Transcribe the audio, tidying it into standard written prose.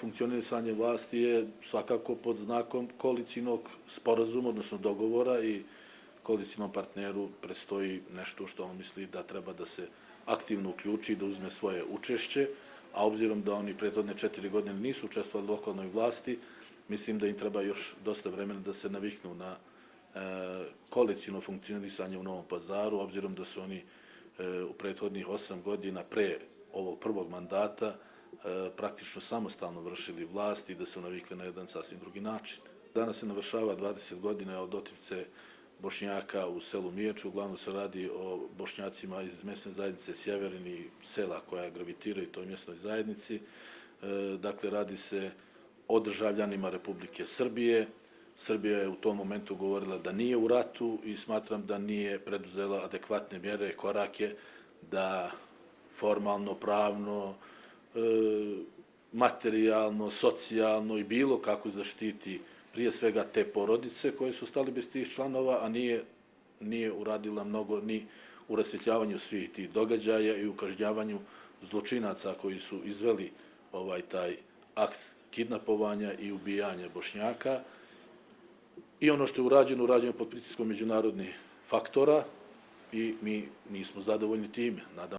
funkcionisanje vlasti je svakako pod znakom koalicijnog sporazuma, odnosno dogovora, i koalicijnom partneru prestoji nešto što on misli da treba da se aktivno uključi i da uzme svoje učešće, a obzirom da oni prethodne 4 godine nisu učestvovali u lokalnoj vlasti, mislim da im treba još dosta vremena da se naviknu na koalicijno funkcionisanje u Novom Pazaru, obzirom da su oni u prethodnih 8 godina pre ovog prvog mandata praktično samostalno vršili vlast i da su navikli na jedan sasvim drugi način. Danas se navršava 20 godina od otice Bošnjaka u selu Miječu. Uglavnom se radi o Bošnjacima iz mesne zajednice Sjeverin i sela koja gravitiraju toj mjesnoj zajednici. Dakle, radi se o državljanima Republike Srbije. Srbija je u tom momentu govorila da nije u ratu i smatram da nije preduzela adekvatne mjere, korake da formalno, pravno, materijalno, socijalno i bilo kako zaštiti prije svega te porodice koje su stali bez tih članova, a nije uradila mnogo ni u rasvjetljavanju svih tih događaja i u kažnjavanju zločinaca koji su izveli taj akt kidnapovanja i ubijanja Bošnjaka. I ono što je urađeno pod pritiskom međunarodnih faktora i mi nismo zadovoljni time.